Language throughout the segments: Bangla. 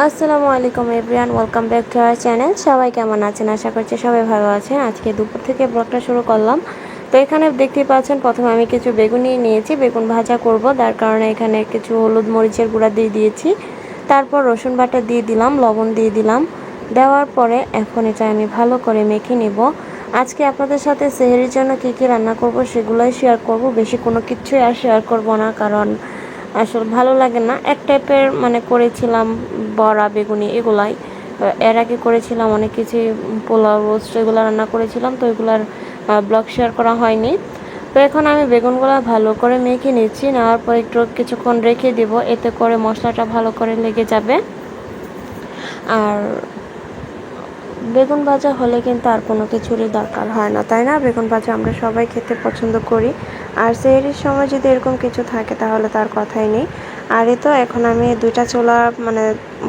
আসসালামু আলাইকুম everyone, welcome back to our channel. সবাই কেমন আছেন? আশা করছি সবাই ভালো আছেন। আজকে দুপুর থেকে ব্লগটা শুরু করলাম। তো এখানে দেখতেই পাচ্ছেন, প্রথমে আমি কিছু বেগুন নিয়ে নিয়েছি, বেগুন ভাজা করব। তার কারণে এখানে কিছু হলুদ মরিচের গুঁড়া দিয়ে দিয়েছি, তারপর রসুন বাটা দিয়ে দিলাম, লবণ দিয়ে দিলাম। দেওয়ার পরে এখন এটা আমি ভালো করে মেখে নেব। আজকে আপনাদের সাথে সেহরির জন্য কী কী রান্না করব সেগুলোই শেয়ার করব, বেশি কোনো কিছুই আর শেয়ার করব না, কারণ আসলে ভালো লাগে না। এক টাইপের করেছিলাম বড়া, বেগুনি, এগুলাই। এর আগে করেছিলাম অনেক কিছুই, পোলাও, রোস্ট, এগুলো রান্না করেছিলাম, তো এগুলার ব্লগ শেয়ার করা হয়নি। তো এখন আমি বেগুনগুলো ভালো করে মেখে নিচ্ছি, নেওয়ার পর একটু কিছুক্ষণ রেখে দেব, এতে করে মশলাটা ভালো করে লেগে যাবে। আর বেগুন ভাজা হলে কিন্তু আর কোনো কিছুরই দরকার হয় না, তাই না? বেগুন ভাজা আমরা সবাই খেতে পছন্দ করি। আর সেহরির সময় যদি এরকম কিছু থাকে তাহলে তার কথাই নেই। আর এই তো এখন আমি দুইটা চুলা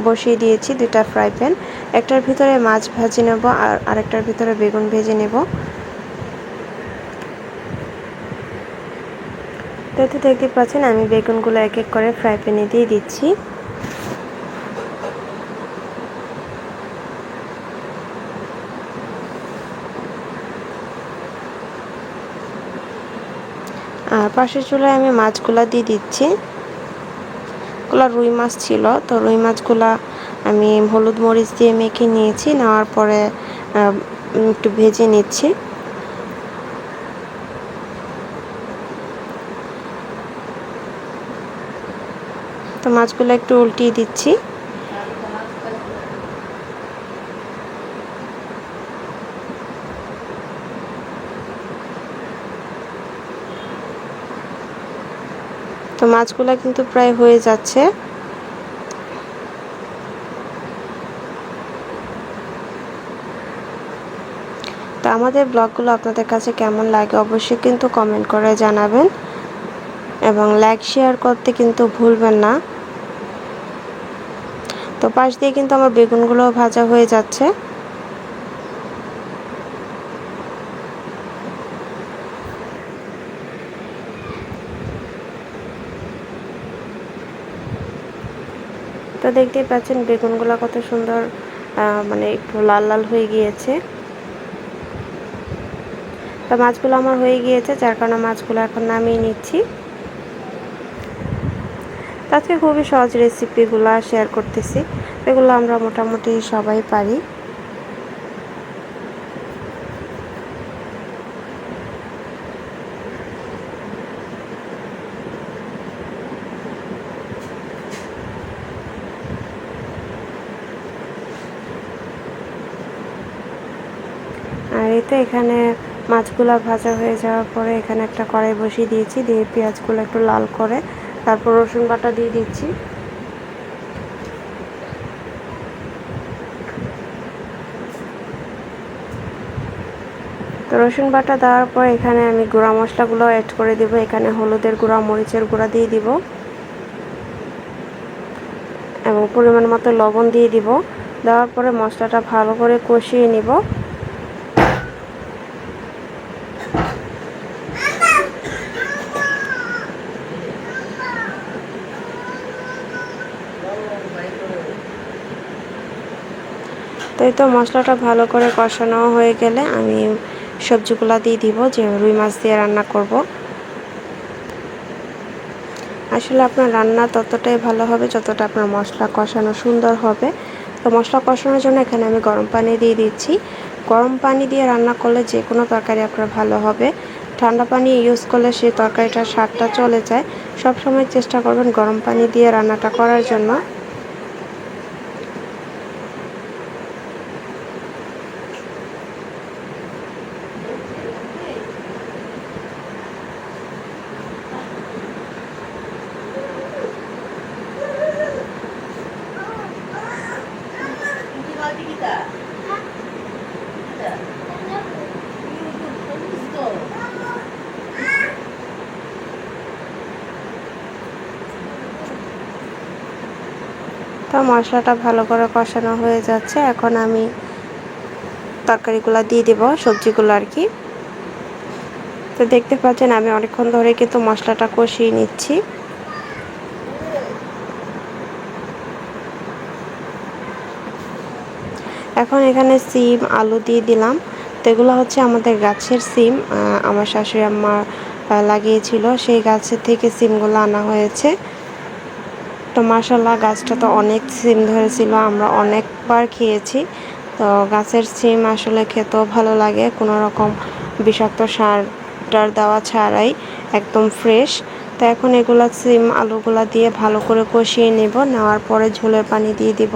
বসিয়ে দিয়েছি, দুইটা ফ্রাই প্যান। একটার ভিতরে মাছ ভাজি নেব আর আরেকটার ভিতরে বেগুন ভেজে নেব। তো দেখতে পাচ্ছেন আমি বেগুনগুলো এক এক করে ফ্রাই প্যানে দিয়ে দিচ্ছি। আর পাশের চুলায় আমি মাছগুলা দিয়ে দিচ্ছি। এগুলো রুই মাছ ছিল, তো রুই মাছগুলা আমি হলুদ মরিচ দিয়ে মেখে নিয়েছি, নেওয়ার পরে একটু ভেজে নিচ্ছি। তো মাছগুলো একটু উল্টিয়ে দিচ্ছি। তো মাছগুলো কিন্তু প্রায় হয়ে যাচ্ছে। তো আমাদের ব্লগগুলো আপনাদের কাছে কেমন লাগে অবশ্যই কিন্তু কমেন্ট করে জানাবেন, এবং লাইক শেয়ার করতে কিন্তু ভুলবেন না। তো পাশ দিয়ে কিন্তু আমার বেগুনগুলো ভাজা হয়ে যাচ্ছে। তো দেখতেই পাচ্ছেন বেগুনগুলো কত সুন্দর একটু লাল লাল হয়ে গিয়েছে। তো মাছগুলো আমার হয়ে গিয়েছে, যার কারণে মাছগুলো এখন নামিয়ে নিচ্ছি। আজকে খুবই সহজ রেসিপিগুলো শেয়ার করতেছি, এগুলো আমরা মোটামুটি সবাই পারি। আর এই তো এখানে মাছগুলো ভাজা হয়ে যাওয়ার পরে এখানে একটা কড়াই বসিয়ে দিয়েছি, দিয়ে পেঁয়াজগুলো একটু লাল করে তারপর রসুন বাটা দিয়ে দিচ্ছি। তো রসুন বাটা দেওয়ার পর এখানে আমি গুঁড়া মশলাগুলো অ্যাড করে দেব। এখানে হলুদের গুঁড়া, মরিচের গুঁড়া দিয়ে দিব এবং পরিমাণ মতো লবণ দিয়ে দিব। দেওয়ার পরে মশলাটা ভালো করে কষিয়ে নিব। তো এই তো মশলাটা ভালো করে কষানো হয়ে গেলে আমি সবজিগুলো দিয়ে দিব, যে রুই মাছ দিয়ে রান্না করব। আসলে আপনার রান্না ততটাই ভালো হবে যতটা আপনার মশলা কষানো সুন্দর হবে। তো মশলা কষানোর জন্য এখানে আমি গরম পানি দিয়ে দিচ্ছি। গরম পানি দিয়ে রান্না করলে যে কোনো তরকারি আপনার ভালো হবে। ঠান্ডা পানি ইউজ করলে সেই তরকারিটার স্বাদটা চলে যায়। সব সময় চেষ্টা করবেন গরম পানি দিয়ে রান্নাটা করার জন্য। তো মশলাটা ভালো করে কষানো হয়ে যাচ্ছে, এখন আমি তরকারিগুলো দিয়ে দেব, সবজিগুলো আর কি। তো দেখতে পাচ্ছেন আমি অনেকক্ষণ ধরে কিন্তু মশলাটা কষিয়ে নিচ্ছি। এখন এখানে সিম আলু দিয়ে দিলাম। তো এগুলো হচ্ছে আমাদের গাছের সিম, আমার শাশুড়ি আম্মা লাগিয়েছিল, সেই গাছের থেকে সিমগুলো আনা হয়েছে। তো মাশাল্লাহ গাছটা তো অনেক সিম ধরেছিল, আমরা অনেকবার খেয়েছি। তো গাছের সিম আসলে খেতেও ভালো লাগে, কোনো রকম বিষাক্ত সার টার দেওয়া ছাড়াই একদম ফ্রেশ। তো এখন এগুলা সিম আলুগুলা দিয়ে ভালো করে কষিয়ে নেব, নেওয়ার পরে ঝোলের পানি দিয়ে দিব।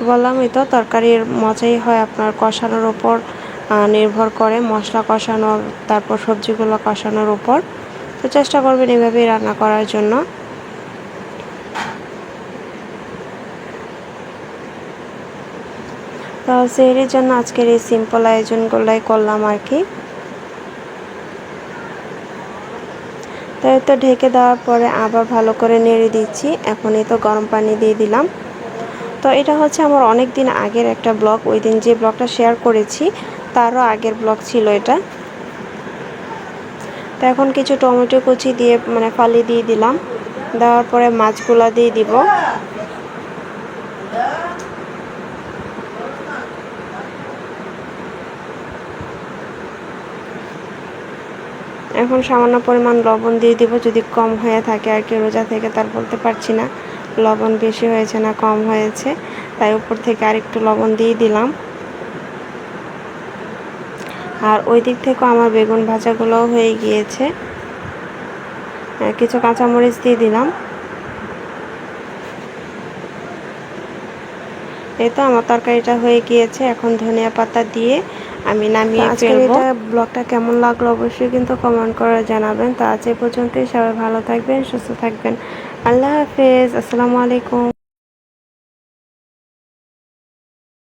বললামই তো তরকারির মজাই হয় আপনার কষানোর ওপর নির্ভর করে, মশলা কষানোর তারপর সবজিগুলো কষানোর উপর। তো চেষ্টা করবেন এভাবেই রান্না করার জন্য। তো সেহরির জন্য আজকের এই সিম্পল আয়োজনগুলোই করলাম আর কি। তো তো ঢেকে দেওয়ার পরে আবার ভালো করে নেড়ে দিচ্ছি। এখনই তো গরম পানি দিয়ে দিলাম। তো এটা হচ্ছে আমার অনেক দিন আগের একটা ব্লগ, ওই দিন যে ব্লগটা শেয়ার করেছি তারও আগের ব্লগ ছিল এটা। তো এখন কিছু টমেটো কুচি দিয়ে ফালি দিয়ে দিলাম, দেওয়ার পরে মাছগুলা দিয়ে দিব। এখন সামান্য পরিমাণ লবণ দিয়ে দিব, যদি কম হয়ে থাকে আর কি, রোজা থেকে তার বলতে পারছি না লবণ বেশি হয়েছে না কম হয়েছে, তাই উপর থেকে আরেকটু লবণ দিয়ে দিলাম। আর ওই দিক থেকে আমার বেগুন ভাজাগুলোও হয়ে গিয়েছে, কিছু কাঁচামরিচ দিয়ে দিলাম। এই তো আমার তরকারিটা হয়ে গিয়েছে, এখন ধনিয়া পাতা দিয়ে আমি নামিয়ে ফেলবো। ব্লগটা কেমন লাগলো অবশ্যই কিন্তু কমেন্ট করে জানাবেন। তো আজ এই পর্যন্তই, সবাই ভালো থাকবেন, সুস্থ থাকবেন। আল্লাহ হাফেজ, আসসালামু আলাইকুম।